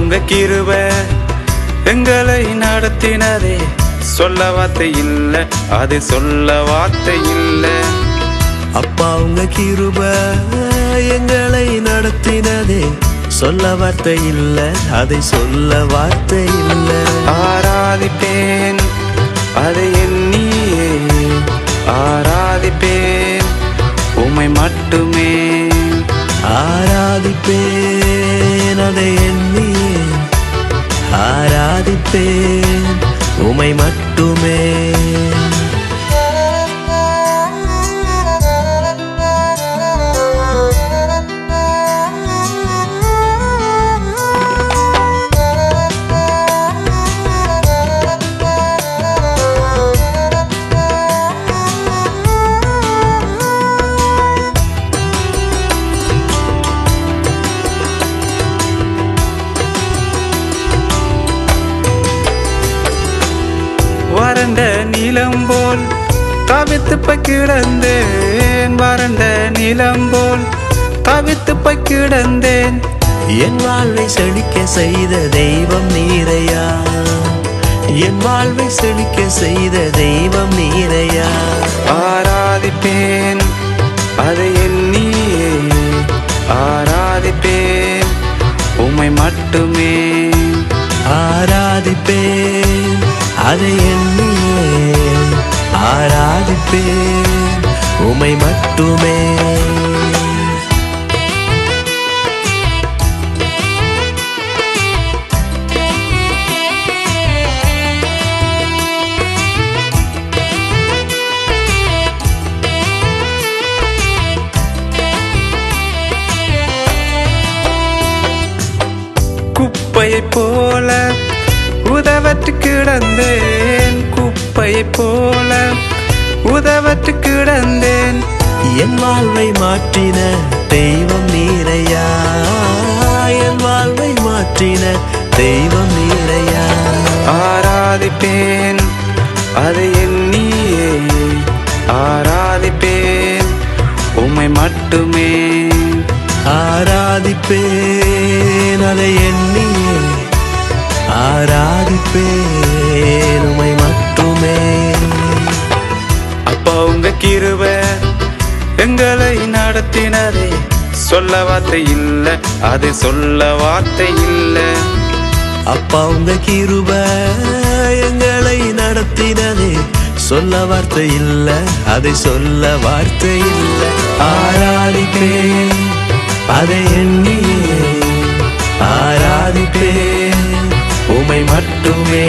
உங்க கிருபை எங்களை நடத்தினதே, சொல்ல வார்த்தை இல்லை, அது சொல்ல வார்த்தை இல்லை. அப்பா உங்க கிருபை எங்களை நடத்தினதே, சொல்ல வார்த்தை இல்லை, அதை சொல்ல வார்த்தை இல்லை. ஆராதிப்பேன் அதை எண்ணியே, ஆராதிப்பேன் உம்மை மட்டுமே. ஆராதிப்பேன் அதை எண்ணியே, ஆராதிப்பேன் உம்மை மட்டுமே. வறண்ட நிலம் போல் தவித்து கிடந்தேன், வறண்ட நிலம் போல் தவித்து கிடந்தேன். என் வாழ்வை செழிக்க செய்த தெய்வம் நீரையா, என் வாழ்வை செழிக்க செய்த தெய்வம் நீரையா. ஆராதிப்பேன் அதை எண்ணியே, ஆராதிப்பேன் உம்மை மட்டுமே. ஆராதிப்பேன் அதை எண்ணியே, ஆராதிப்பேன் உம்மை மட்டுமே. குப்பையை போல உதவற்று கிடந்தேன், குப்பையை போல உதவற்று கிடந்தேன். என் வாழ்வை மாற்றின தெய்வம் நீரையா, என் வாழ்வை மாற்றின தெய்வம் நீரையா. ஆராதிப்பேன் அதை எண்ணியே, ஆராதிப்பேன் உம்மை மட்டுமே. ஆராதிப்பேன் அதை எண்ணியே, ஆராதிப்பேன் உம்மை மட்டுமே. அப்பா உங்க கிருபை எங்களை நடத்தினதே, சொல்ல வார்த்தை இல்லை, அது சொல்ல வார்த்தை இல்லை. அப்பா உங்க கிருபை எங்களை நடத்தினதே, சொல்ல வார்த்தை இல்லை, அதை சொல்ல வார்த்தை இல்லை. ஆராதிப்பேன் அதை எண்ணியே, ஆராதிப்பேன் உம்மை மட்டுமே.